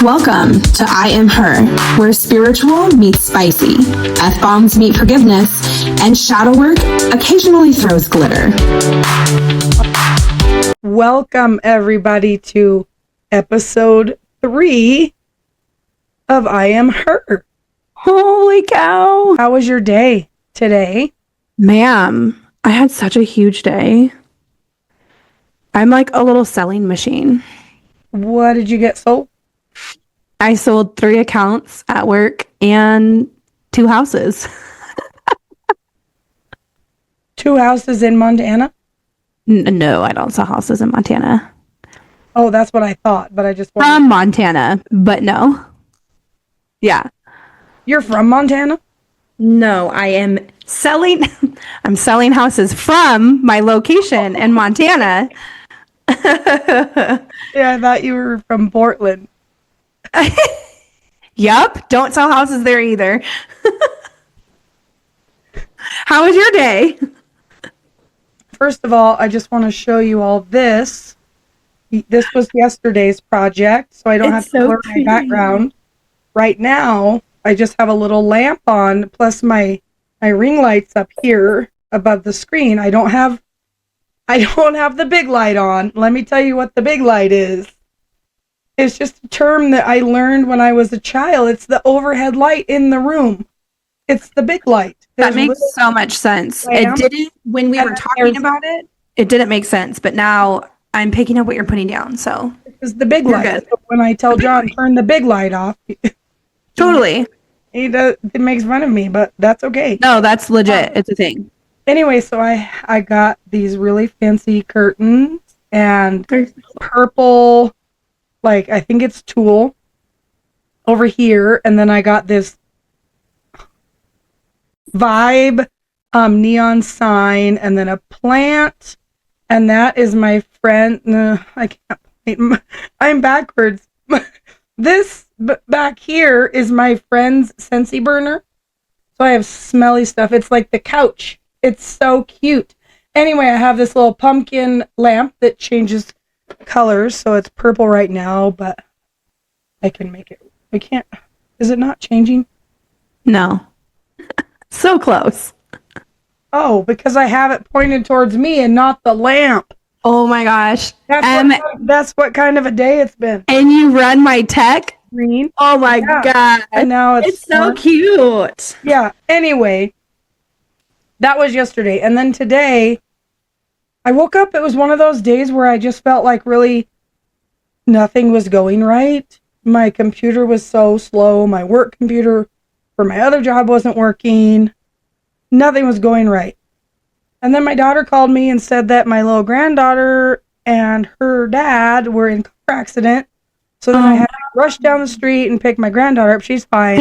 Welcome to I Am Her, where spiritual meets spicy, F-bombs meet forgiveness, and shadow work occasionally throws glitter. Welcome, everybody, to episode 3 of I Am Her. Holy cow. How was your day today? Ma'am, I had such a huge day. I'm like a little selling machine. What did you get sold? I sold 3 accounts at work and 2 houses. 2 houses in Montana? No, I don't sell houses in Montana. Oh, that's what I thought, but I just From Montana, but no. Yeah. You're from Montana? No, I am selling. I'm selling houses from my location in Montana. Yeah, I thought you were from Portland. Yup, don't sell houses there either. How was your day? First of all, I just want to show you all this. This was yesterday's project, so I don't have to blur my background. Right now, I just have a little lamp on, plus my ring lights up here above the screen. I don't have the big light on. Let me tell you what the big light is. It's just a term that I learned when I was a child. It's the overhead light in the room. It's the big light. That makes so much sense. It didn't when we were talking about it. It didn't make sense, but now I'm picking up what you're putting down. So it's the big light. So when I tell John turn the big light off, totally, he makes fun of me, but that's okay. No, that's legit. It's a thing. Anyway, so I got these really fancy curtains and purple, like I think it's tulle over here, and then I got this vibe neon sign, and then a plant, and that is my friend. I can't point. I'm backwards. This back here is my friend's Scentsy burner, so I have smelly stuff. It's like the couch. It's so cute. Anyway, I have this little pumpkin lamp that changes colors, so it's purple right now, but I can make it. I can't. Is it not changing? No. So close. Oh, because I have it pointed towards me and not the lamp. Oh my gosh. That's what kind of a day it's been. And you run my tech? Green. Oh my god. And now it's so cute. Yeah. Anyway, that was yesterday. And then today, I woke up. It was one of those days where I just felt like really nothing was going right. My computer was so slow. My work computer for my other job wasn't working. Nothing was going right. And then my daughter called me and said that my little granddaughter and her dad were in a car accident. So then I had to rush down the street and pick my granddaughter up. She's fine.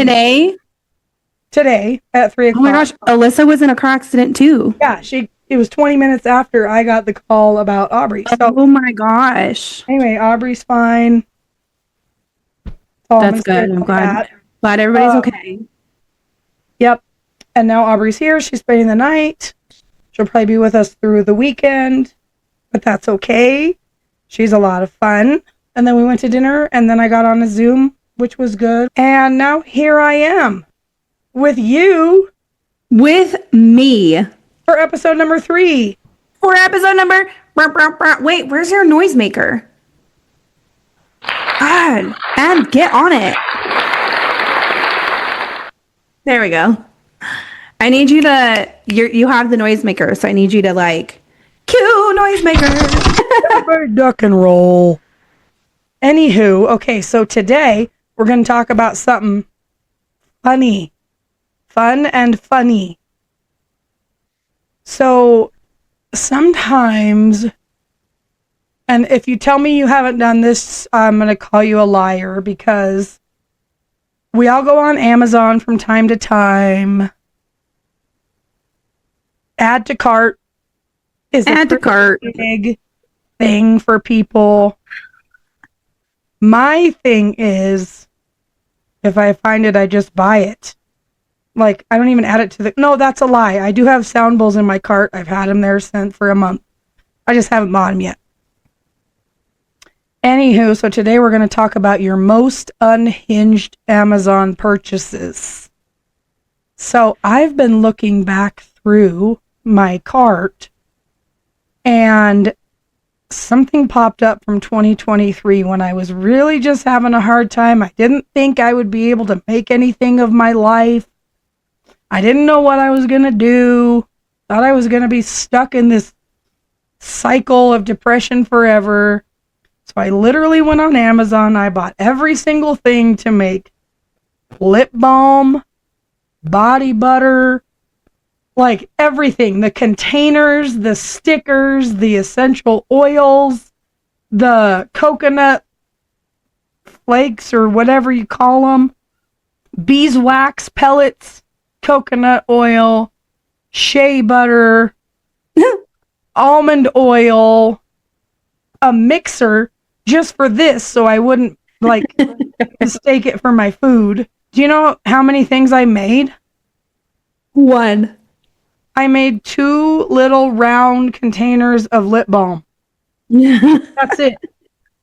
Today at 3 o'clock. Oh my gosh, Alyssa was in a car accident too. Yeah, it was 20 minutes after I got the call about Aubrey. So, oh my gosh. Anyway, Aubrey's fine. That's good. I'm glad everybody's okay. Yep. And now Aubrey's here. She's spending the night. She'll probably be with us through the weekend, but that's okay. She's a lot of fun. And then we went to dinner, and then I got on a Zoom, which was good. And now here I am with you. With me. For episode number 3. For episode number... Wait, where's your noisemaker? God, and get on it. There we go. I need you to... You have the noisemaker, so I need you to, like... Cue noisemaker! Duck and roll. Anywho, okay, so today we're going to talk about something funny. Fun and funny. So sometimes, and if you tell me you haven't done this, I'm going to call you a liar, because we all go on Amazon from time to time. Add to cart is a big thing for people. My thing is, if I find it, I just buy it. Like, I don't even add it to the... No, that's a lie. I do have sound bowls in my cart. I've had them there for a month. I just haven't bought them yet. Anywho, so today we're going to talk about your most unhinged Amazon purchases. So I've been looking back through my cart and something popped up from 2023 when I was really just having a hard time. I didn't think I would be able to make anything of my life. I didn't know what I was going to do. Thought I was going to be stuck in this cycle of depression forever. So I literally went on Amazon. I bought every single thing to make lip balm, body butter, like everything. The containers, the stickers, the essential oils, the coconut flakes or whatever you call them, beeswax pellets, coconut oil, shea butter, almond oil, a mixer just for this so I wouldn't like mistake it for my food. Do you know how many things I made? One. I made 2 little round containers of lip balm. That's it.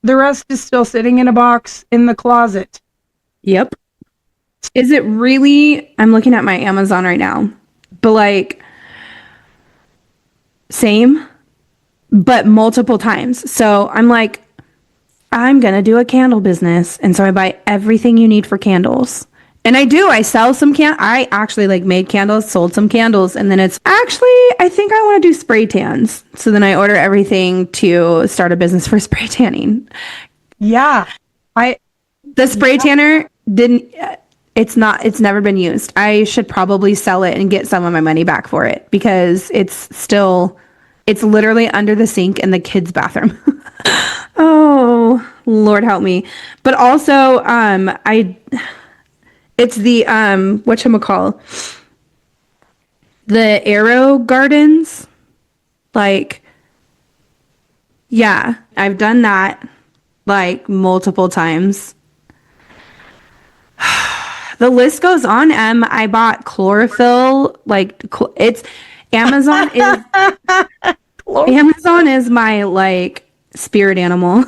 The rest is still sitting in a box in the closet. Yep. Is it really? I'm looking at my Amazon right now, but like same, but multiple times. So I'm like, I'm going to do a candle business. And so I buy everything you need for candles. And I do. I sell some I actually like made candles, sold some candles. And then it's actually, I think I want to do spray tans. So then I order everything to start a business for spray tanning. Yeah. The spray tanner it's never been used. I should probably sell it and get some of my money back for it because it's literally under the sink in the kids' bathroom. Oh, Lord help me. But also, it's the, whatchamacall, the Arrow Gardens. Like, yeah, I've done that like multiple times. The list goes on. I bought chlorophyll. Like, it's Amazon is Amazon is my like spirit animal.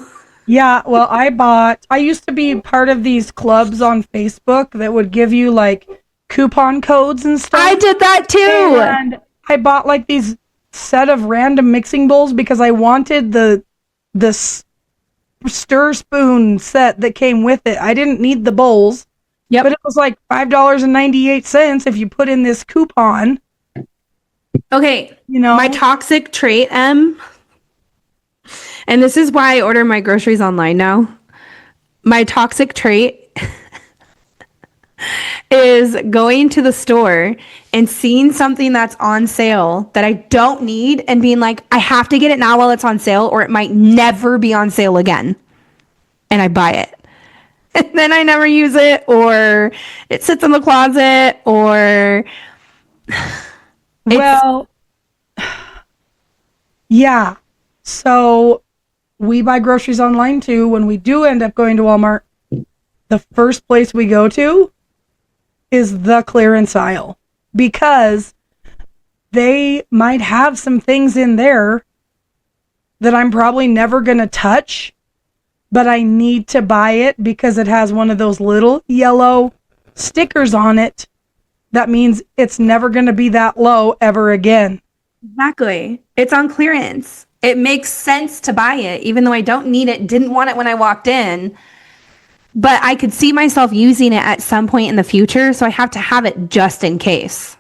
Yeah, well, I used to be part of these clubs on Facebook that would give you like coupon codes and stuff. I did that too. And I bought like these set of random mixing bowls because I wanted the stir spoon set that came with it. I didn't need the bowls. Yep. But it was like $5.98 if you put in this coupon. Okay. You know, my toxic trait, and this is why I order my groceries online now. My toxic trait is going to the store and seeing something that's on sale that I don't need and being like, I have to get it now while it's on sale or it might never be on sale again. And I buy it. And then I never use it, or it sits in the closet, or well, yeah. So we buy groceries online too. When we do end up going to Walmart, the first place we go to is the clearance aisle because they might have some things in there that I'm probably never going to touch, but I need to buy it because it has one of those little yellow stickers on it. That means it's never going to be that low ever again. Exactly. It's on clearance. It makes sense to buy it, even though I don't need it, didn't want it when I walked in. But I could see myself using it at some point in the future, so I have to have it just in case.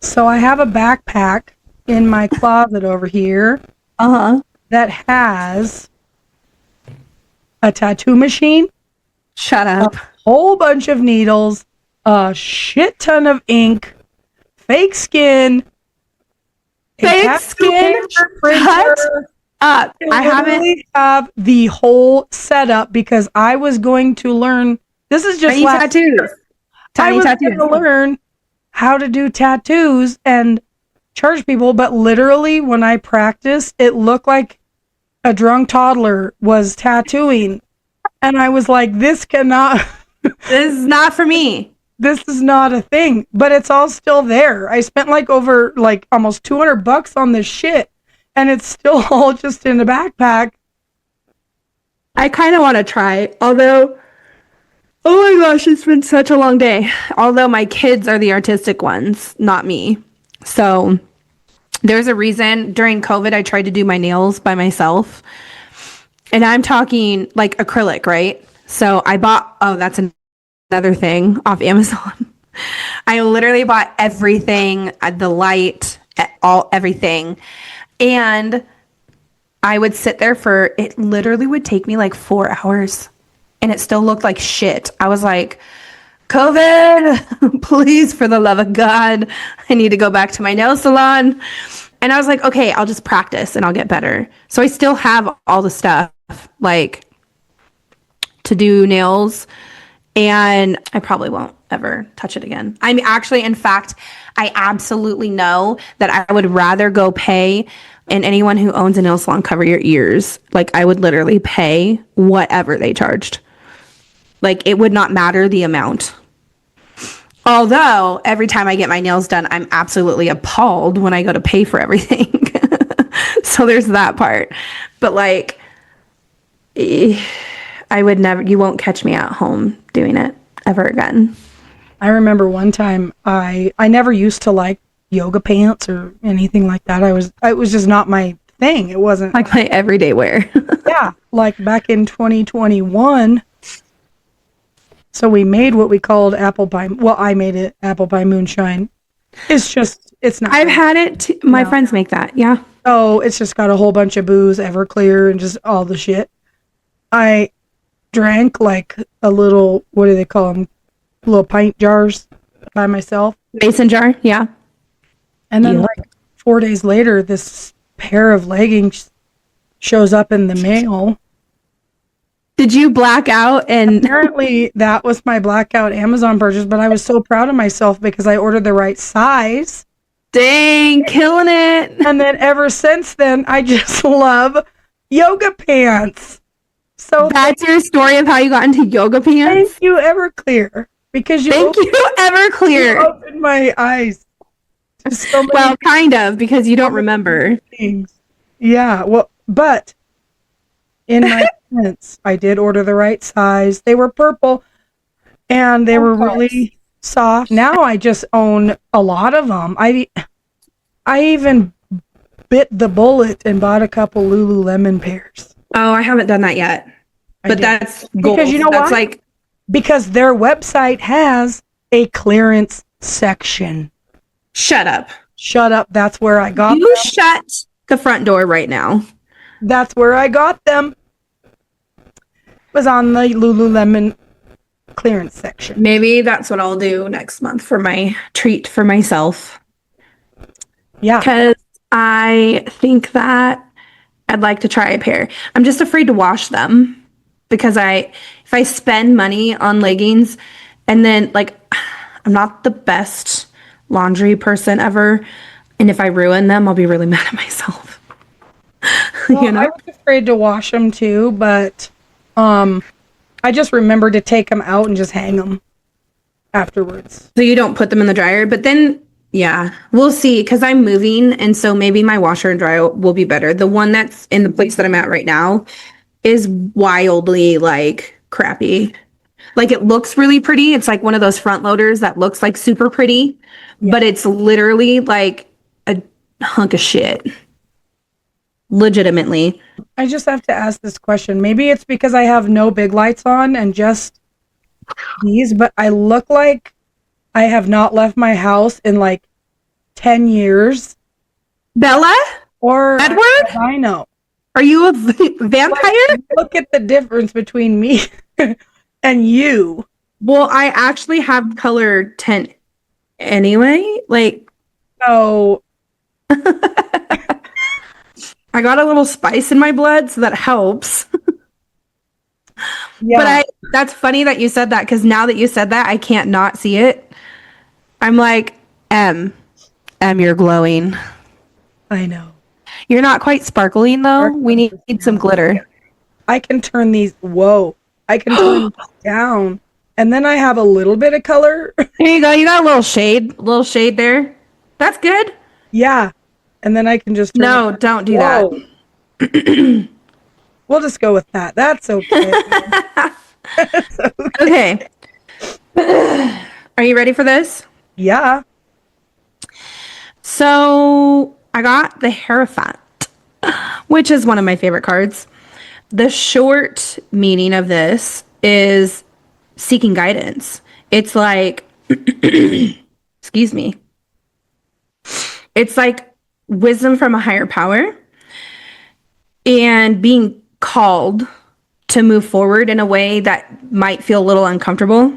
So I have a backpack in my closet over here that has a tattoo machine, Shut up. a whole bunch of needles, a shit ton of ink, fake skin, Fake skin? Shut up. I haven't have the whole setup because I was going to learn. This is just last tattoos. year. I was going to learn how to do tattoos and charge people, but literally when I practiced, it looked like a drunk toddler was tattooing. And I was like, this cannot. This is not for me. This is not a thing, but it's all still there. I spent like over like almost $200 on this shit, and it's still all just in a backpack. I kind of want to try, although, oh my gosh, it's been such a long day. Although my kids are the artistic ones, not me. So there's a reason during COVID, I tried to do my nails by myself. And I'm talking like acrylic, right? So I bought, oh, that's another thing off Amazon. I literally bought everything, the light, everything. And I would sit there for, it literally would take me like 4 hours and it still looked like shit. I was like, COVID, please, for the love of God, I need to go back to my nail salon. And I was like, okay, I'll just practice and I'll get better. So I still have all the stuff like to do nails, and I probably won't ever touch it again. I'm actually, in fact, I absolutely know that I would rather go pay, and anyone who owns a nail salon, cover your ears. Like, I would literally pay whatever they charged. Like, it would not matter the amount. Although, every time I get my nails done, I'm absolutely appalled when I go to pay for everything. So there's that part. But like, I would never, you won't catch me at home doing it ever again. I remember one time I never used to like yoga pants or anything like that. It was just not my thing. It wasn't like my everyday wear. Yeah, like back in 2021. So we made what we called apple pie. Well, I made it apple pie moonshine. It's not. I've had it. My friends make that. Yeah. Oh, it's just got a whole bunch of booze, Everclear, and just all the shit. I drank like a little, what do they call them? Little pint jars by myself. Mason jar. Yeah. And then like 4 days later, this pair of leggings shows up in the mail. Did you black out? And apparently that was my blackout Amazon purchase, but I was so proud of myself because I ordered the right size. Dang, killing it. And then ever since then, I just love yoga pants. So that's your story of how you got into yoga pants? Thank you, Everclear. Because you Everclear. You opened my eyes. So well, kind of, because you don't remember. Things. Yeah, well, but in my defense, I did order the right size. They were purple, and they were really soft. Now I just own a lot of them. I even bit the bullet and bought a couple Lululemon pairs. Oh, I haven't done that yet. But that's gold. Because you know that's why? Like, because their website has a clearance section. Shut up. Shut up. That's where I got them. Shut the front door right now. That's where I got them. It was on the Lululemon clearance section. Maybe that's what I'll do next month for my treat for myself. Yeah. Because I think that I'd like to try a pair. I'm just afraid to wash them because if I spend money on leggings and then like I'm not the best laundry person ever, and if I ruin them, I'll be really mad at myself. Well, you know? I was afraid to wash them too, but I just remembered to take them out and just hang them afterwards. So you don't put them in the dryer, but then yeah, we'll see, because I'm moving, and so maybe my washer and dryer will be better. The one that's in the place that I'm at right now is wildly like crappy. Like, it looks really pretty. It's like one of those front loaders that looks like super pretty, but it's literally like a hunk of shit. Legitimately. I just have to ask this question. Maybe it's because I have no big lights on and just these, but I look like I have not left my house in like 10 years. Bella? Or Edward? I know. Are you a vampire? Like, look at the difference between me and you. Well, I actually have color tint anyway. Like, oh. I got a little spice in my blood, so that helps. Yeah. But that's funny that you said that, because now that you said that, I can't not see it. I'm like, M, you're glowing. I know. You're not quite sparkling, though. We need some glitter. I can turn these, I can turn these down. And then I have a little bit of color. There you go. You got a little shade there. That's good. Yeah. And then I can just turn No, don't do that. We'll just go with that. That's okay. Okay. Are you ready for this? Yeah. So I got the Hierophant, which is one of my favorite cards. The short meaning of this is seeking guidance. It's like, excuse me. It's like wisdom from a higher power and being called to move forward in a way that might feel a little uncomfortable.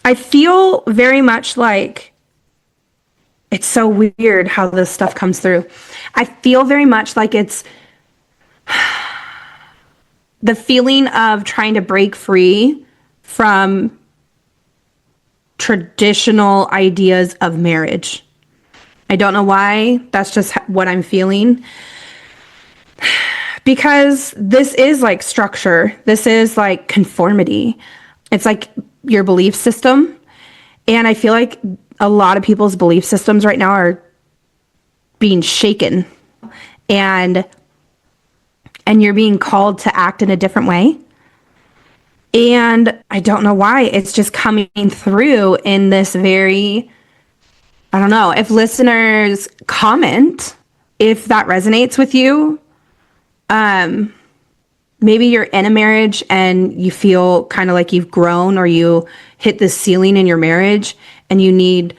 I feel very much like it's so weird how this stuff comes through. I feel very much like it's the feeling of trying to break free from traditional ideas of marriage. I don't know why. That's just what I'm feeling. Because this is like structure. This is like conformity. It's like your belief system. And I feel like a lot of people's belief systems right now are being shaken. And you're being called to act in a different way. And I don't know why. It's just coming through in this very, I don't know, if listeners comment, if that resonates with you, maybe you're in a marriage and you feel kind of like you've grown or you hit the ceiling in your marriage and you need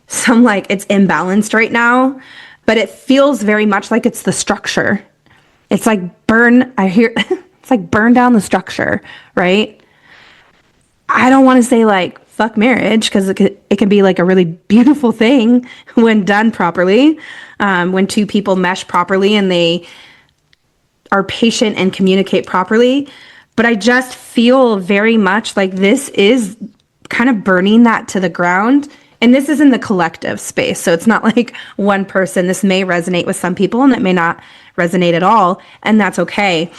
some, like, it's imbalanced right now, but it feels very much like it's the structure. It's like it's like burn down the structure, right? I don't want to say like fuck marriage because it can be like a really beautiful thing when done properly, when two people mesh properly and they are patient and communicate properly. But I just feel very much like this is kind of burning that to the ground. And this is in the collective space. So it's not like one person. This may resonate with some people and it may not resonate at all. And that's okay.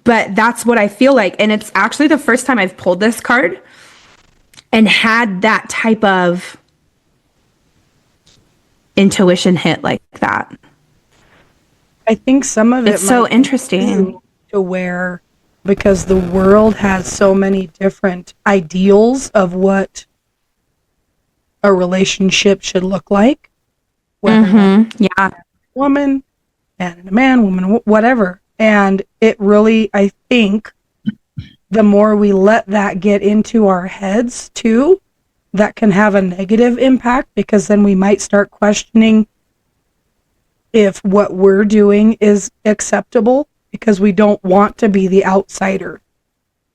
But that's what I feel like. And it's actually the first time I've pulled this card and had that type of intuition hit like that. I think some of it's so interesting to where, because the world has so many different ideals of what a relationship should look like, whether yeah, woman and a man, woman, whatever. And it really, I think, the more we let that get into our heads too, that can have a negative impact, because then we might start questioning if what we're doing is acceptable, because we don't want to be the outsider.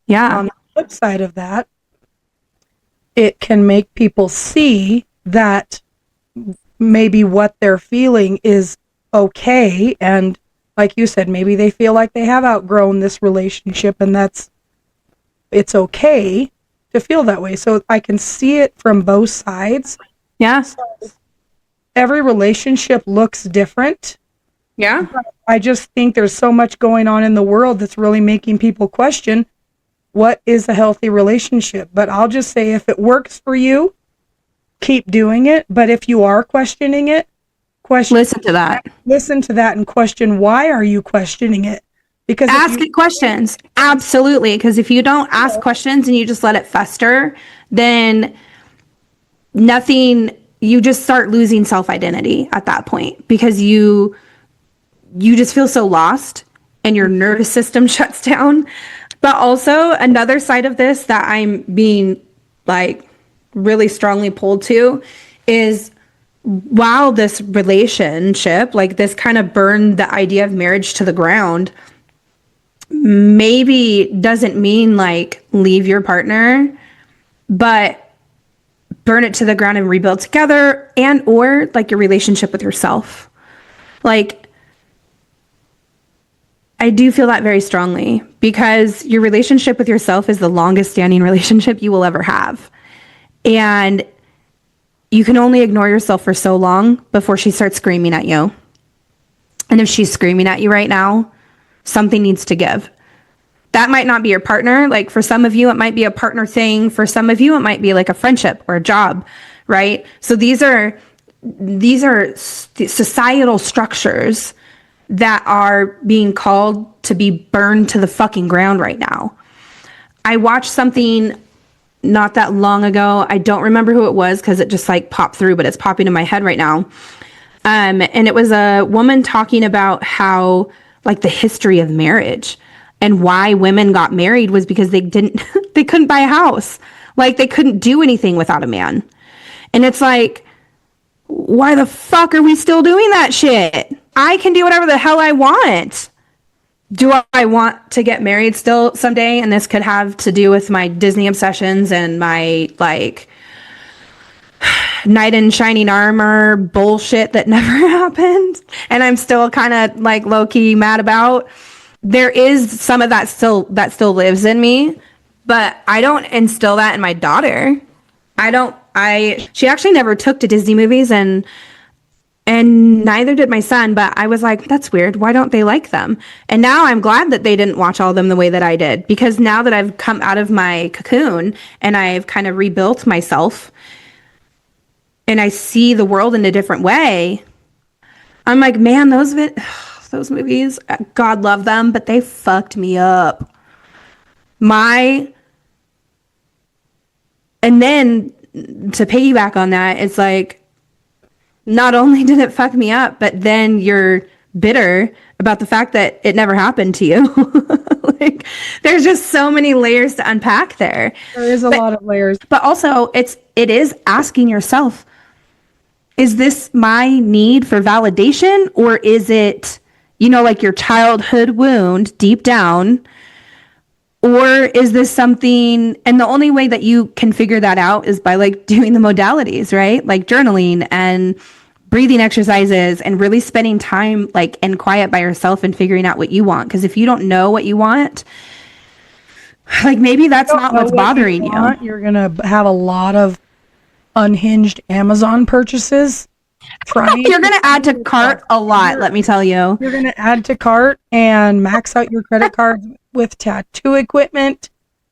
Yeah. On the flip side of that, it can make people see that maybe what they're feeling is okay. And like you said, maybe they feel like they have outgrown this relationship and it's okay to feel that way. So I can see it from both sides. Yeah. So every relationship looks different. Yeah. I just think there's so much going on in the world that's really making people question what is a healthy relationship. But I'll just say, if it works for you, keep doing it. But if you are questioning it, listen to that. Listen to that and question, why are you questioning it? Because ask it questions. Absolutely. Because if you don't ask questions and you just let it fester, then you just start losing self-identity at that point, because you just feel so lost and your nervous system shuts down. But also another side of this that I'm being like really strongly pulled to is, while this relationship, like this kind of burned the idea of marriage to the ground, maybe doesn't mean like leave your partner, but burn it to the ground and rebuild together, and or like your relationship with yourself. Like, I do feel that very strongly, because your relationship with yourself is the longest standing relationship you will ever have. And you can only ignore yourself for so long before she starts screaming at you. And if she's screaming at you right now, something needs to give. That might not be your partner. Like, for some of you, it might be a partner thing. For some of you, it might be like a friendship or a job, right? So these are societal structures that are being called to be burned to the fucking ground right now. I watched something not that long ago. I don't remember who it was because it just like popped through, but it's popping in my head right now. And it was a woman talking about how like the history of marriage and why women got married was because they couldn't buy a house. Like they couldn't do anything without a man. And it's like, why the fuck are we still doing that shit? I can do whatever the hell I want. Do I want to get married still someday? And this could have to do with my Disney obsessions and my like knight in shining armor bullshit that never happened. And I'm still kind of like low key mad about. There is some of that still lives in me, but I don't instill that in my daughter. She actually never took to Disney movies and neither did my son, but I was like, that's weird. Why don't they like them? And now I'm glad that they didn't watch all of them the way that I did, because now that I've come out of my cocoon and I've kind of rebuilt myself and I see the world in a different way, I'm like, man, those movies, God love them, but they fucked me up. And then to piggyback on that, it's like, not only did it fuck me up, but then you're bitter about the fact that it never happened to you. Like, there's just so many layers to unpack there. There is a lot of layers. But also, it is asking yourself, is this my need for validation, or is it, like your childhood wound deep down? Or is this something, and the only way that you can figure that out is by like doing the modalities, right? Like journaling and breathing exercises and really spending time like in quiet by yourself and figuring out what you want. Because if you don't know what you want, like maybe that's not what's bothering you. You're going to have a lot of unhinged Amazon purchases. You're going to add to cart a lot, let me tell you. You're going to add to cart and max out your credit card with tattoo equipment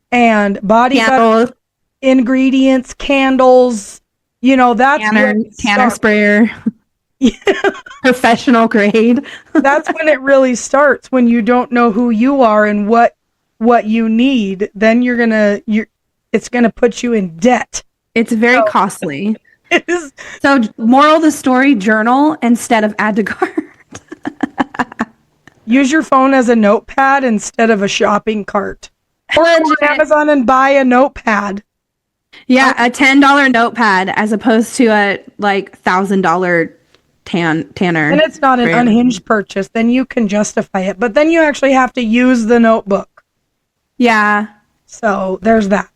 and body butter, ingredients, candles. That's tanner sprayer. Yeah. Professional grade. That's when it really starts, when you don't know who you are and what you need. Then it's gonna put you in debt. It's very costly. It is. So moral of the story, journal instead of add to cart. Use your phone as a notepad instead of a shopping cart. Or go on Amazon and buy a notepad. Yeah, a $10 notepad as opposed to a like $1,000 tanner. And it's not an unhinged purchase. Then you can justify it. But then you actually have to use the notebook. Yeah. So there's that.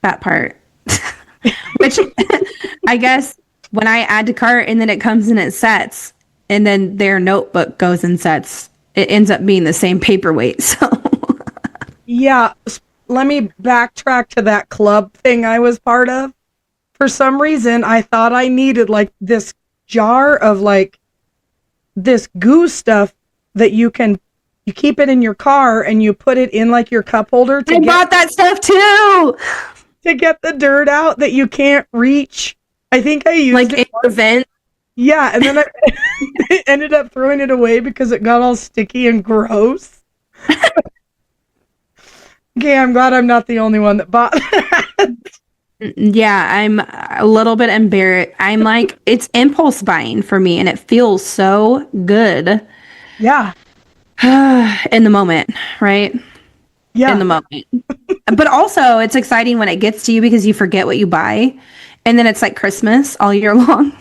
That part. Which I guess when I add to cart and then it comes in at sets and then their notebook goes in sets, it ends up being the same paperweight. So yeah, let me backtrack to that club thing I was part of. For some reason, I thought I needed like this jar of like this goo stuff that you keep it in your car and you put it in like your cup holder. I bought that stuff too. To get the dirt out that you can't reach. I think I used like it in the vent. Yeah, and then I ended up throwing it away because it got all sticky and gross. Okay, I'm glad I'm not the only one that bought that. Yeah, I'm a little bit embarrassed. I'm like, it's impulse buying for me, and it feels so good. Yeah. In the moment, right? Yeah. In the moment. But also, it's exciting when it gets to you because you forget what you buy, and then it's like Christmas all year long.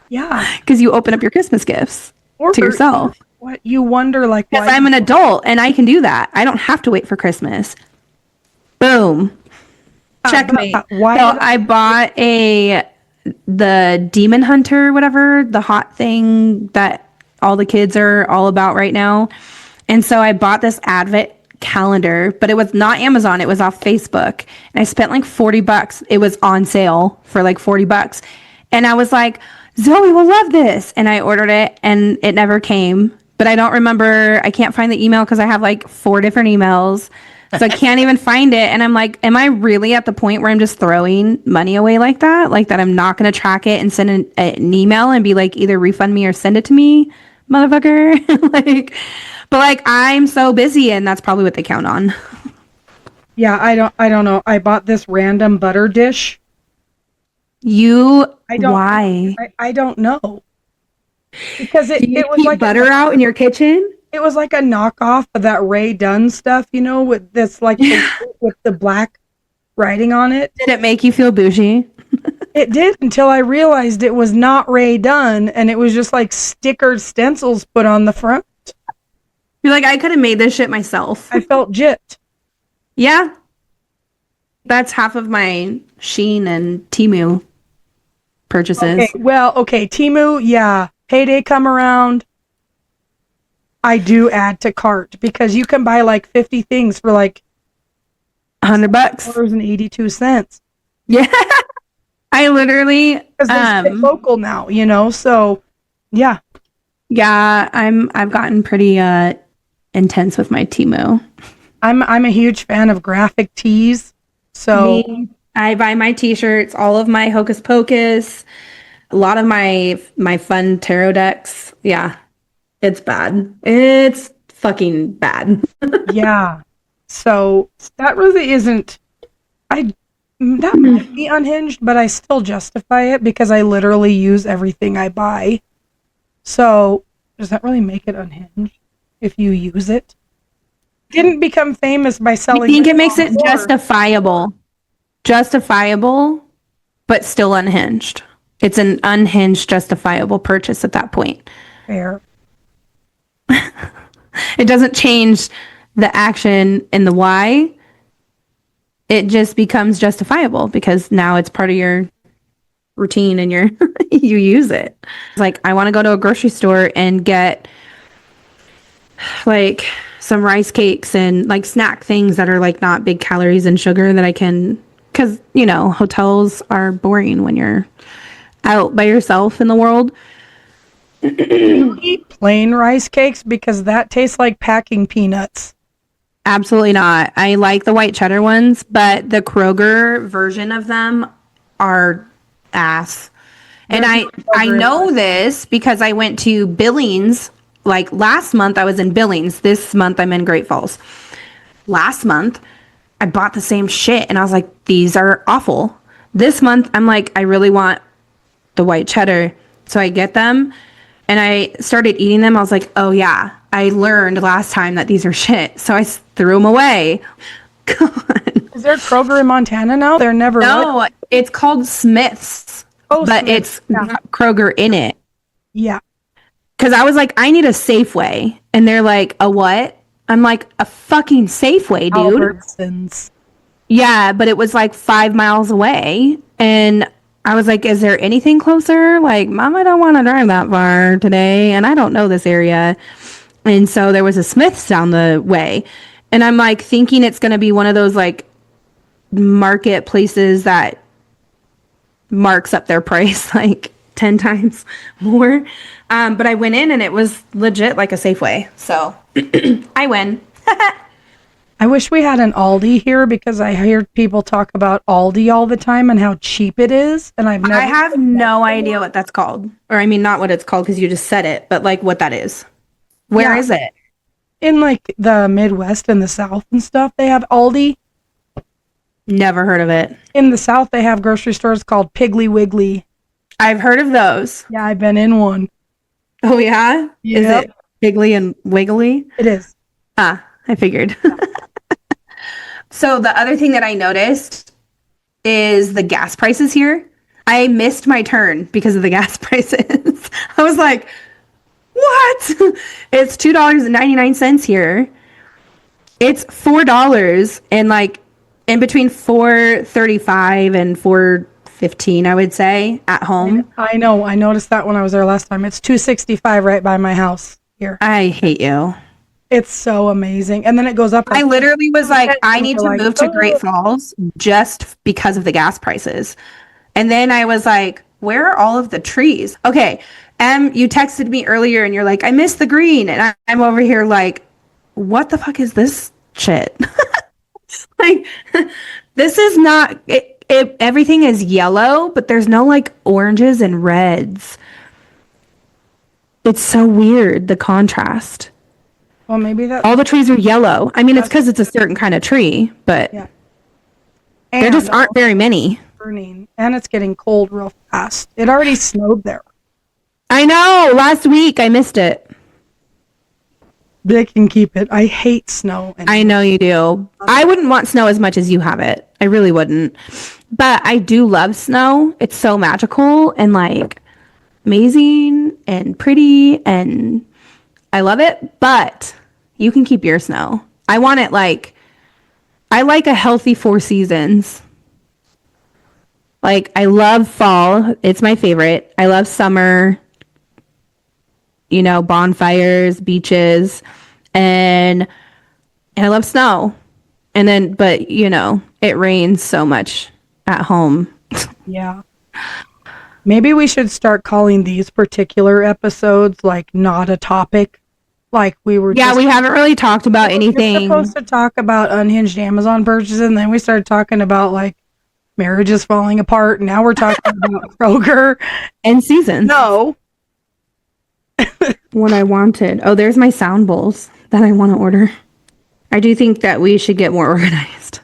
Yeah. Because you open up your Christmas gifts to yourself. What you wonder, like, because I'm an adult and I can do that. I don't have to wait for Christmas. Boom. Checkmate. I bought the Demon Hunter, whatever, the hot thing that all the kids are all about right now. And so I bought this Advent calendar, but it was not Amazon. It was off Facebook. And I spent like $40. It was on sale for like $40. And I was like, Zoe will love this. And I ordered it and it never came. But I don't remember. I can't find the email because I have like 4 different emails. So I can't even find it. And I'm like, am I really at the point where I'm just throwing money away like that? Like that I'm not going to track it and send an email and be like, either refund me or send it to me motherfucker. Like, but like I'm so busy, and that's probably what they count on. Yeah, I don't know. I bought this random butter dish. Why? I don't know. Because Do you it was keep like butter out in your kitchen? it was like a knockoff of that Ray Dunn stuff, with this like with the black writing on it. Did it make you feel bougie? It did until I realized it was not Ray Dunn and it was just like stickered stencils put on the front. You're like, I could have made this shit myself. I felt gypped. Yeah. That's half of my Shein and Temu purchases. Okay, Temu, yeah. Payday come around. I do add to cart because you can buy like 50 things for like $100 and 82 cents. Yeah. I literally Because they're local now, so yeah. Yeah, I've gotten pretty intense with my Temu. I'm a huge fan of graphic tees. So I buy my t-shirts, all of my Hocus Pocus, a lot of my fun tarot decks. Yeah. It's bad. It's fucking bad. yeah. So that really isn't that might be unhinged, but I still justify it because I literally use everything I buy. So does that really make it unhinged if you use it? Didn't become famous by selling. I think it makes it justifiable. Justifiable, but still unhinged. It's an unhinged, justifiable purchase at that point. Fair. It doesn't change the action and the why. It just becomes justifiable because now it's part of your routine and you use it. It's like, I want to go to a grocery store and get like some rice cakes and like snack things that are like not big calories and sugar that I can, because hotels are boring when you're out by yourself in the world. You eat plain rice cakes because that tastes like packing peanuts. Absolutely not. I like the white cheddar ones, but the Kroger version of them are ass. And I know this because I went to Billings. Like last month I was in Billings. This month I'm in Great Falls. Last month I bought the same shit and I was like, these are awful. This month I'm like, I really want the white cheddar. So I get them and I started eating them. I was like, oh yeah, I learned last time that these are shit. So I threw them away. God. Is there Kroger in Montana now? They're never. No, it's called Smith's. Oh, but Smith's. It's got Kroger in it. Yeah. Because I was like, I need a Safeway. And they're like, a what? I'm like, a fucking Safeway, dude. Albertsons. Yeah, but it was like 5 miles away. And I was like, is there anything closer? Like, Mom, I don't want to drive that far today. And I don't know this area. And so there was a Smith's down the way. And I'm like thinking it's going to be one of those like market places that marks up their price like 10 times more. But I went in and it was legit like a Safeway. So I win. I wish we had an Aldi here because I hear people talk about Aldi all the time and how cheap it is. And I have no idea what that's called. Or I mean, not what it's called because you just said it, but like what that is. Where is it? In like the Midwest and the South and stuff, they have Aldi. Never heard of it. In the South, they have grocery stores called Piggly Wiggly. I've heard of those. Yeah, I've been in one. Oh, yeah? Yep. Is it Piggly and Wiggly? It is. Ah, I figured. So the other thing that I noticed is the gas prices here. I missed my turn because of the gas prices. I was like, what? It's $2.99 here. It's $4 and like in between $4.35 and $4.15, I would say, at home. I know. I noticed that when I was there last time. It's $2.65 right by my house here. I hate you. It's so amazing. And then it goes up. I literally was like, I need to move to Great Falls just because of the gas prices. And then I was like, where are all of the trees? Okay. You texted me earlier and you're like, I missed the green. And I'm over here like, what the fuck is this shit? Like, this is not, everything is yellow, but there's no like oranges and reds. It's so weird, the contrast. Well, maybe that. All the trees are yellow. I mean, it's because it's a certain kind of tree, but Yeah. there And just aren't very many. burning, and it's getting cold real fast. It already snowed there. I know. Last week I missed it. They can keep it. I hate snow. I know you do. I wouldn't want snow as much as you have it. I really wouldn't. But I do love snow. It's so magical and like amazing and pretty, and I love it. But you can keep your snow. I want it like, I like a healthy 4 seasons. Like, I love fall. It's my favorite. I love summer, bonfires, beaches, and I love snow. And then, but, it rains so much at home. Yeah. Maybe we should start calling these particular episodes like not a topic. Like we were. Yeah, we haven't really talked about anything. We're supposed to talk about unhinged Amazon purchases, and then we started talking about like marriages falling apart. And now we're talking about Kroger and seasons. No. What I wanted. Oh, there's my sound bowls that I want to order. I do think that we should get more organized.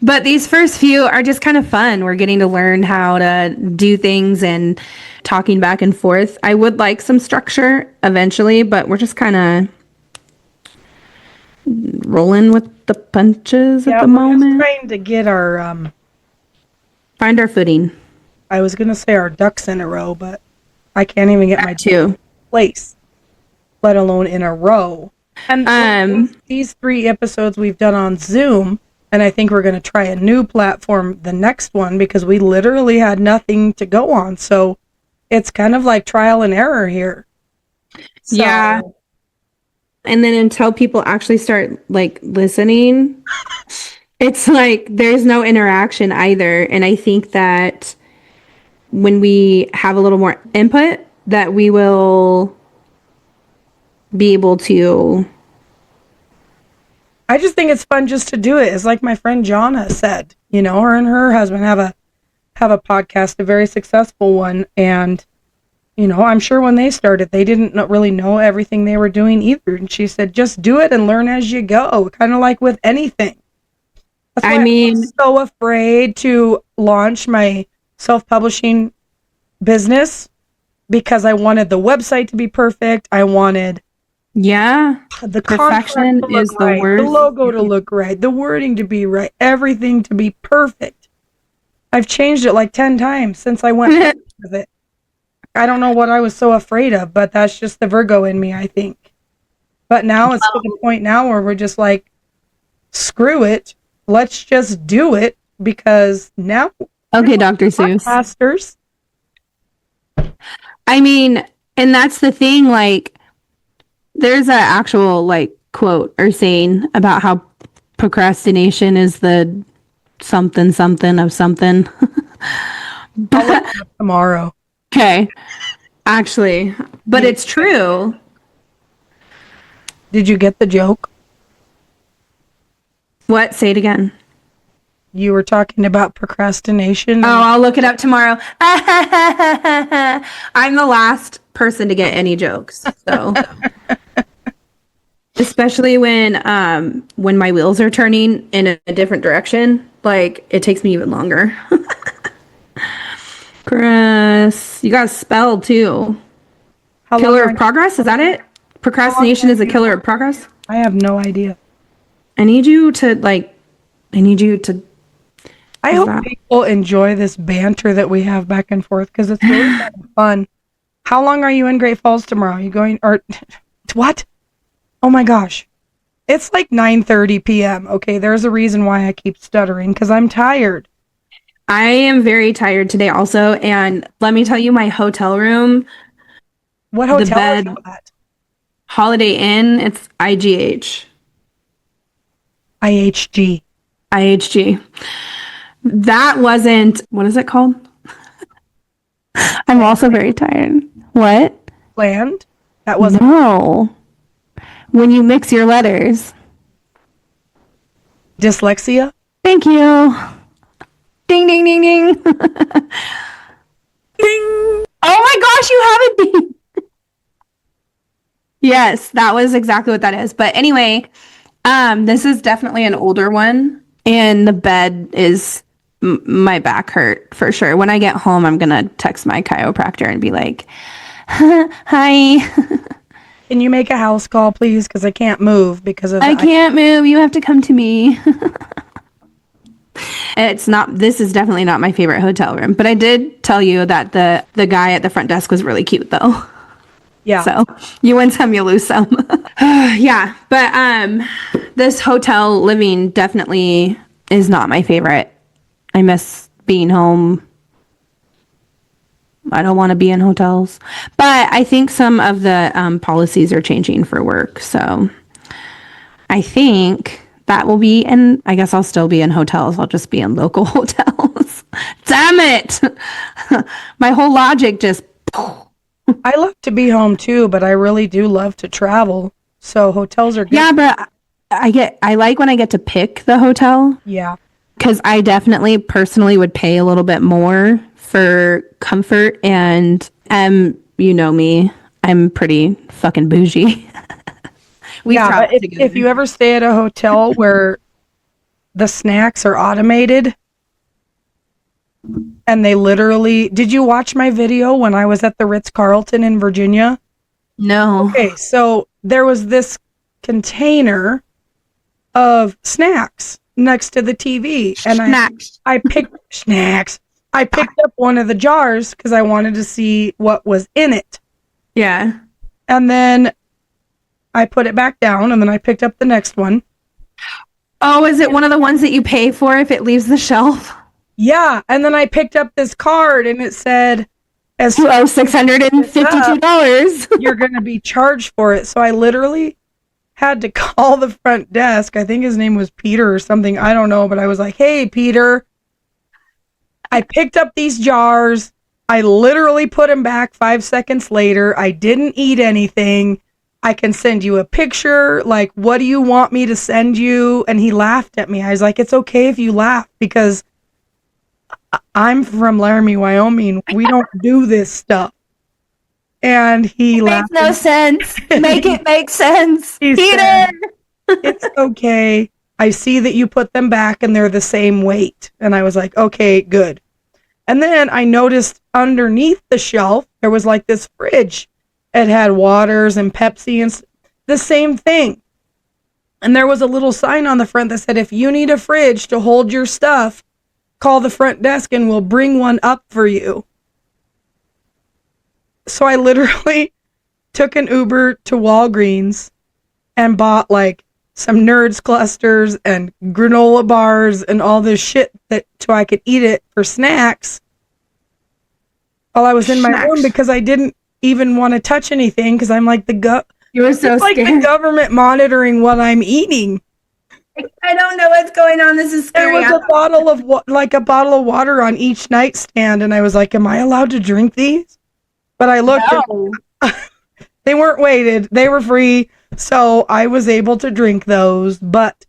But these first few are just kind of fun. We're getting to learn how to do things and talking back and forth. I would like some structure eventually, but we're just kind of rolling with the punches at the moment. We're trying to get our find our footing. I was gonna say our ducks in a row, but I can't even get my place, let alone in a row. And these 3 episodes we've done on Zoom, and I think we're going to try a new platform the next one because we literally had nothing to go on. So it's kind of like trial and error here. So, yeah. And then until people actually start like listening, it's like there's no interaction either. And I think that when we have a little more input, that we will be able to. I just think it's fun just to do it. It's like my friend Jonna said, her and her husband have a podcast, a very successful one. And, I'm sure when they started, they didn't really know everything they were doing either. And she said, just do it and learn as you go. Kind of like with anything. That's why I'm so afraid to launch my self-publishing business because I wanted the website to be perfect. I wanted the perfection is the word, the logo to look right, the wording to be right, everything to be perfect. I've changed it like 10 times since I went with it. I don't know what I was so afraid of, but that's just the Virgo in me, I think. But now it's to the point now where we're just like, screw it, let's just do it because now. Okay, Dr. Seuss. Pastors. I mean, and that's the thing, like, there's an actual, like, quote or saying about how procrastination is the something of something. I'll look it up tomorrow. Okay. Actually, but it's true. Did you get the joke? What? Say it again. You were talking about procrastination. Oh, I'll look it up tomorrow. I'm the last person to get any jokes, so especially when my wheels are turning in a different direction, like it takes me even longer. Chris, you got spelled too. Killer of progress, is that it? Procrastination is a killer of progress? I have no idea. I need you to I hope people enjoy this banter that we have back and forth because it's really kind of fun. How long are you in Great Falls tomorrow? Are you going, or what? Oh my gosh. It's like 9:30 p.m. Okay, there's a reason why I keep stuttering because I'm tired. I am very tired today also, and let me tell you, my hotel room. What hotel is that? Holiday Inn, it's IGH. IHG. IHG. That wasn't, what is it called? I'm also very tired. What? Planned? That wasn't. No. When you mix your letters. Dyslexia? Thank you. Ding, ding, ding, ding. Ding. Oh my gosh, you have a ding. Yes, that was exactly what that is. But anyway, this is definitely an older one, and the bed is my back hurt for sure. When I get home, I'm gonna text my chiropractor and be like, "Hi, Can you make a house call, please? Because I can't move because of I the can't move. You have to come to me." It's not. This is definitely not my favorite hotel room, but I did tell you that the guy at the front desk was really cute, though. Yeah. So you win some, you lose some. Yeah, but this hotel living definitely is not my favorite. I miss being home. I don't want to be in hotels, but I think some of the policies are changing for work. So I think that will be, and I guess I'll still be in hotels. I'll just be in local hotels. Damn it! My whole logic just. I love to be home too, but I really do love to travel. So hotels are good. Yeah, but I like when I get to pick the hotel. Yeah. Because I definitely personally would pay a little bit more for comfort, and you know me, I'm pretty fucking bougie. Yeah, but if you ever stay at a hotel where the snacks are automated and they literally, did you watch my video when I was at the Ritz-Carlton in Virginia? No. Okay, so there was this container of snacks next to the TV, and Snacks. I picked snacks. I picked up one of the jars because I wanted to see what was in it. Yeah. And then I put it back down, and then I picked up the next one. Oh, is it one of the ones that you pay for if it leaves the shelf? Yeah, and then I picked up this card, and it said, as $652. you're going to be charged for it. So I literally had to call the front desk. I think his name was Peter or something. I don't know, but I was like, "Hey, Peter, I picked up these jars. I literally put them back 5 seconds later. I didn't eat anything. I can send you a picture. Like, what do you want me to send you?" And he laughed at me. I was like, "It's okay if you laugh because I'm from Laramie, Wyoming. We don't do this stuff." And he laughed. Makes no sense. Make it make sense. He Peter! said, "It's okay. I see that you put them back and they're the same weight." And I was like, "Okay, good." And then I noticed underneath the shelf, there was like this fridge. It had waters and Pepsi and the same thing. And there was a little sign on the front that said, "If you need a fridge to hold your stuff, call the front desk and we'll bring one up for you." So I literally took an Uber to Walgreens and bought like some Nerds clusters and granola bars and all this shit that so I could eat it for snacks while I was in my room because I didn't even want to touch anything because I'm like You were so like scared. the government monitoring what I'm eating. I don't know what's going on. This is There scary. was a bottle of water on each nightstand, and I was like, "Am I allowed to drink these?" But I looked. No. They weren't weighted. They were free. So I was able to drink those. But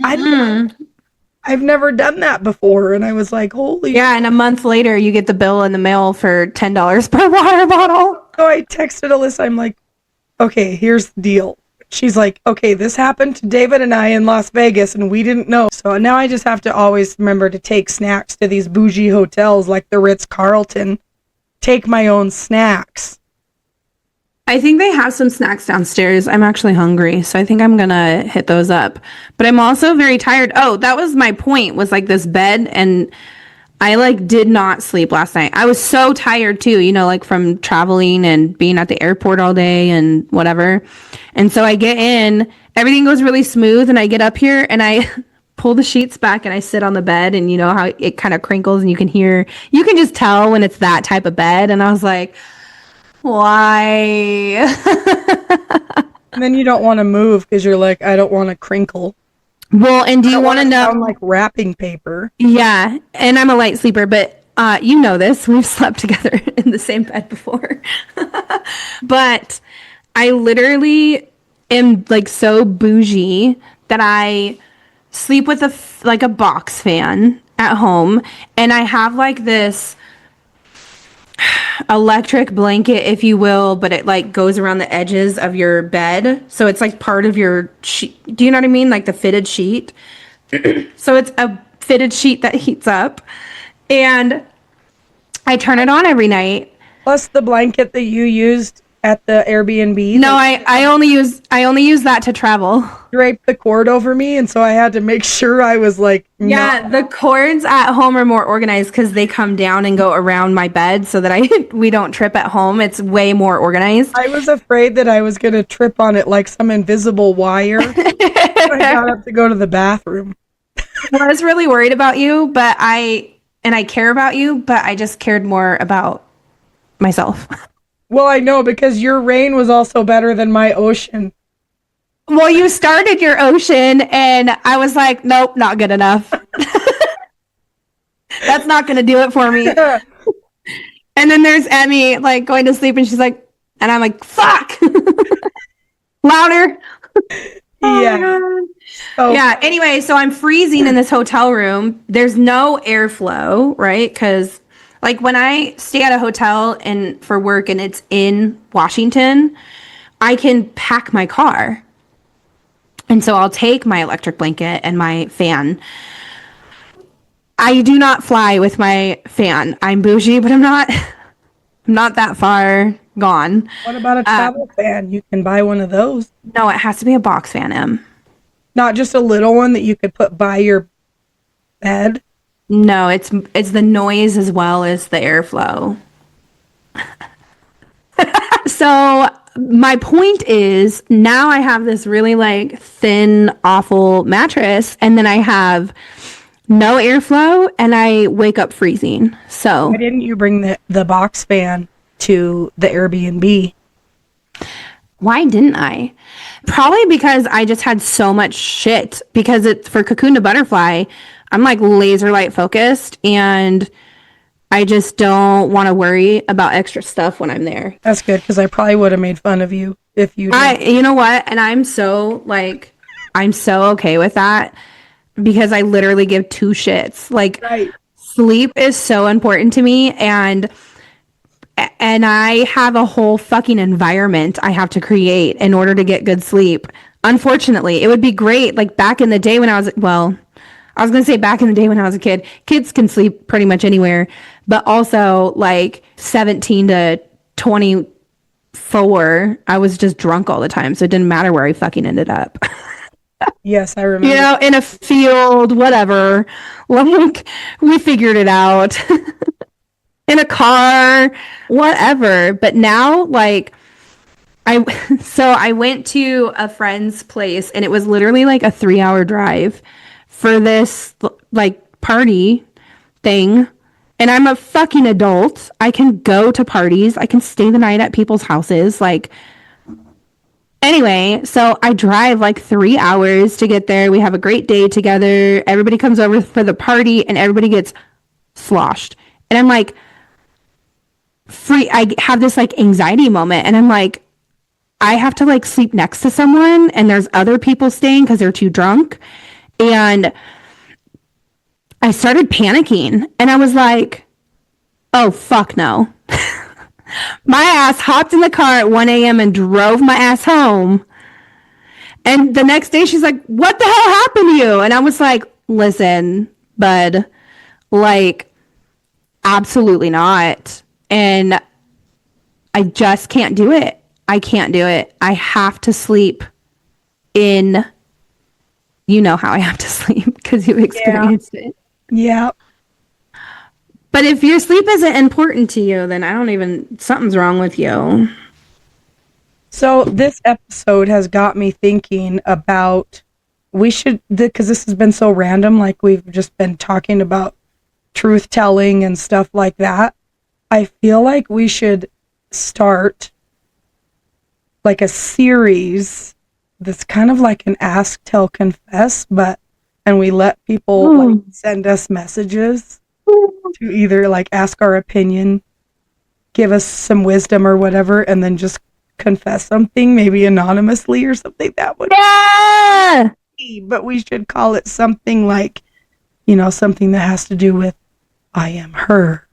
I've never done that before. And I was like, holy. Yeah, and a month later, you get the bill in the mail for $10 per water bottle. So I texted Alyssa. I'm like, "Okay, here's the deal." She's like, "Okay, this happened to David and I in Las Vegas, and we didn't know. So now I just have to always remember to take snacks to these bougie hotels like the Ritz-Carlton. Take my own snacks." I think they have some snacks downstairs. I'm actually hungry, so I think I'm gonna hit those up. But I'm also very tired. Oh, that was my point, was like this bed, and I like did not sleep last night. I was so tired too, you know, like from traveling and being at the airport all day and whatever. And so I get in, everything goes really smooth, and I get up here and I pull the sheets back and I sit on the bed, and you know how it kind of crinkles and you can just tell when it's that type of bed. And I was like, why? And then you don't want to move because you're like, "I don't want to crinkle." Well, and do you want to know? Sound like wrapping paper. Yeah, and I'm a light sleeper, but you know this. We've slept together in the same bed before. But I literally am like so bougie that I sleep with a box fan at home, and I have like this, electric blanket, if you will, but it like goes around the edges of your bed. So it's like part of your sheet. Do you know what I mean? Like the fitted sheet. So it's a fitted sheet that heats up. And I turn it on every night. Plus the blanket that you used at the Airbnb. No, I only use that to travel. Draped the cord over me, and so I had to make sure I was like, yeah, the cords at home are more organized because they come down and go around my bed so that we don't trip at home. It's way more organized. I was afraid that I was gonna trip on it like some invisible wire. I got up to go to the bathroom. I was really worried about you, but I care about you, but I just cared more about myself. Well, I know, because your rain was also better than my ocean. Well, you started your ocean, and I was like, nope, not good enough. That's not going to do it for me. And then there's Emmy, like, going to sleep, and she's like, and I'm like, fuck! Louder! Yeah. Oh, yeah, anyway, so I'm freezing in this hotel room. There's no airflow, right? Because, like, when I stay at a hotel and for work and it's in Washington, I can pack my car. And so I'll take my electric blanket and my fan. I do not fly with my fan. I'm bougie, but I'm not that far gone. What about a travel fan? You can buy one of those. No, it has to be a box fan, Em. Not just a little one that you could put by your bed. No, it's the noise as well as the airflow. So my point is, now I have this really like thin, awful mattress, and then I have no airflow, and I wake up freezing. So why didn't you bring the box fan to the Airbnb? Why didn't I? Probably because I just had so much shit. Because it's for Cocoon to Butterfly, I'm like laser light focused, and I just don't want to worry about extra stuff when I'm there. That's good, because I probably would have made fun of you if you did. You know what? And I'm so okay with that, because I literally give two shits. Like, right. Sleep is so important to me, and I have a whole fucking environment I have to create in order to get good sleep. Unfortunately, it would be great, like back in the day when I was going to say back in the day when I was a kid. Kids can sleep pretty much anywhere, but also like 17 to 24, I was just drunk all the time, so it didn't matter where I fucking ended up. Yes, I remember. You know, in a field, whatever. Like, we figured it out. In a car, whatever. But now, like, I went to a friend's place, and it was literally like a 3-hour drive for this like party thing. And I'm a fucking adult. I can go to parties. I can stay the night at people's houses. Like, anyway, so I drive like 3 hours to get there. We have a great day together. Everybody comes over for the party, and everybody gets sloshed. And I'm like, I have this like anxiety moment, and I'm like, I have to like sleep next to someone, and there's other people staying because they're too drunk. And I started panicking, and I was like, oh, fuck no. My ass hopped in the car at 1 a.m. and drove my ass home. And the next day she's like, what the hell happened to you? And I was like, listen, bud, like, absolutely not. And I just can't do it. I can't do it. I have to sleep in, you know how I have to sleep because you've experienced it. Yeah. But if your sleep isn't important to you, then something's wrong with you. So this episode has got me thinking about, because this has been so random, like we've just been talking about truth telling and stuff like that. I feel like we should start like a series that's kind of like an ask, tell, confess, and we let people like send us messages to either like ask our opinion, give us some wisdom or whatever, and then just confess something, maybe anonymously or something. That would but we should call it something like, something that has to do with I am her,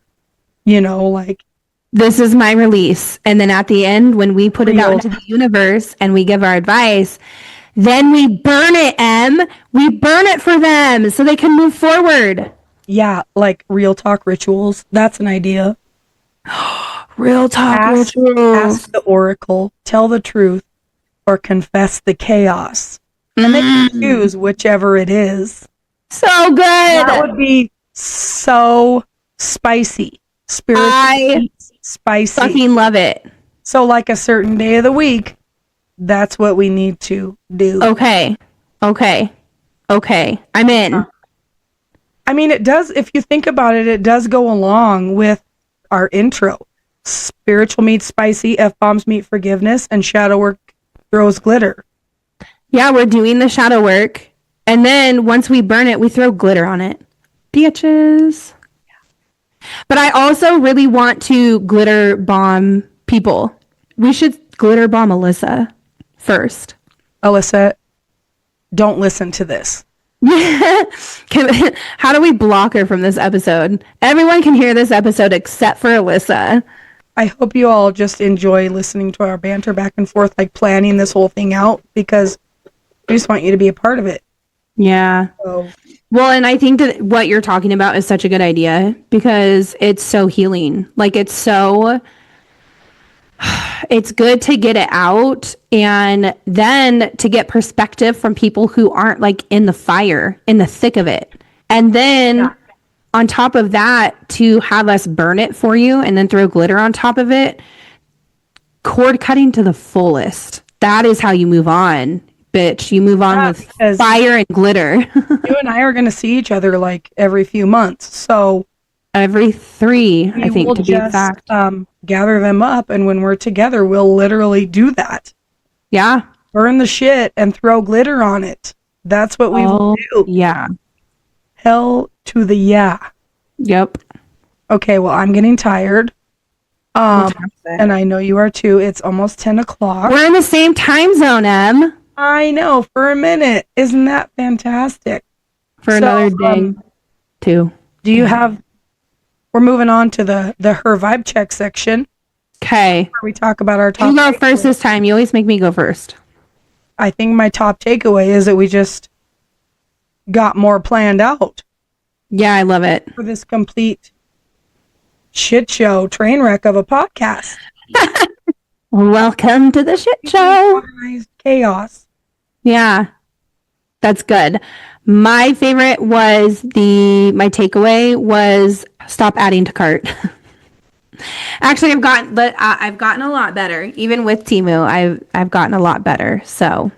like this is my release. And then at the end, when we put it out Real. into the universe and we give our advice, then we burn it, Em. We burn it for them so they can move forward. Yeah, like real talk rituals. That's an idea. Real talk rituals. Ask the oracle, tell the truth, or confess the chaos. And they can choose whichever it is. So good. That would be so spicy. Spiritually spicy. Fucking love it. So like a certain day of the week, that's what we need to do. Okay. I'm in. I mean, it does, if you think about it, it does go along with our intro. Spiritual meets spicy, F-bombs meet forgiveness, and shadow work throws glitter. Yeah, we're doing the shadow work. And then once we burn it, we throw glitter on it. Bitches. But I also really want to glitter bomb people. We should glitter bomb Alyssa first. Alyssa, don't listen to this. How do we block her from this episode? Everyone can hear this episode except for Alyssa. I hope you all just enjoy listening to our banter back and forth, like planning this whole thing out, because we just want you to be a part of it. Yeah. So, well, and I think that what you're talking about is such a good idea because it's so healing. Like it's good to get it out and then to get perspective from people who aren't like in the fire, in the thick of it. And then on top of that, to have us burn it for you and then throw glitter on top of it, cord cutting to the fullest. That is how you move on, bitch. You move on with fire and glitter. You and I are going to see each other like every few months. So every 3, I think, to be exact. Gather them up, and when we're together, we'll literally do that. Yeah. Burn the shit and throw glitter on it. That's what we will do. Yeah. Hell to the yeah. Yep. Okay, well, I'm getting tired. And I know you are too. It's almost 10 o'clock. We're in the same time zone, Em. I know, for a minute. Isn't that fantastic? For another day, too. Do you have... We're moving on to the her vibe check section. Okay. Where we talk about our top... You go first this time. You always make me go first. I think my top takeaway is that we just got more planned out. Yeah, I love it. For this complete shit show train wreck of a podcast. Welcome to the shit show. Organized chaos. Yeah, that's good. My favorite was my takeaway was stop adding to cart. Actually, I've gotten a lot better. Even with Temu, I've gotten a lot better. So,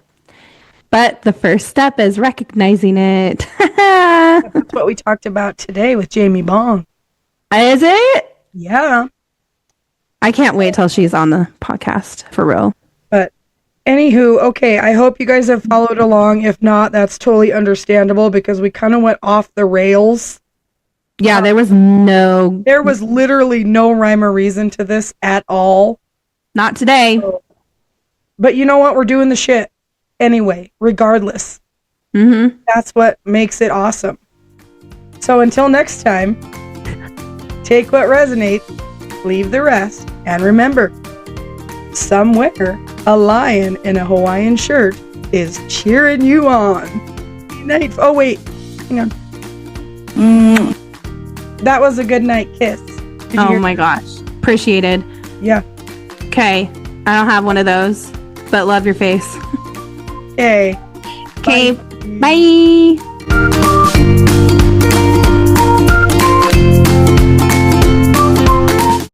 but the first step is recognizing it. That's what we talked about today with Jamie Bong. Is it? Yeah. I can't wait till she's on the podcast for real. But anywho, okay, I hope you guys have followed along. If not, that's totally understandable because we kind of went off the rails. Yeah, there was literally no rhyme or reason to this at all. Not today. But you know what? We're doing the shit anyway, regardless. Mm-hmm. That's what makes it awesome. So until next time, take what resonates, leave the rest, and remember, somewhere a lion in a Hawaiian shirt is cheering you on. Night. Oh wait, hang on. That was a good night kiss. Oh my gosh, appreciated. Yeah. Okay, I don't have one of those, but love your face. Okay. Okay, bye.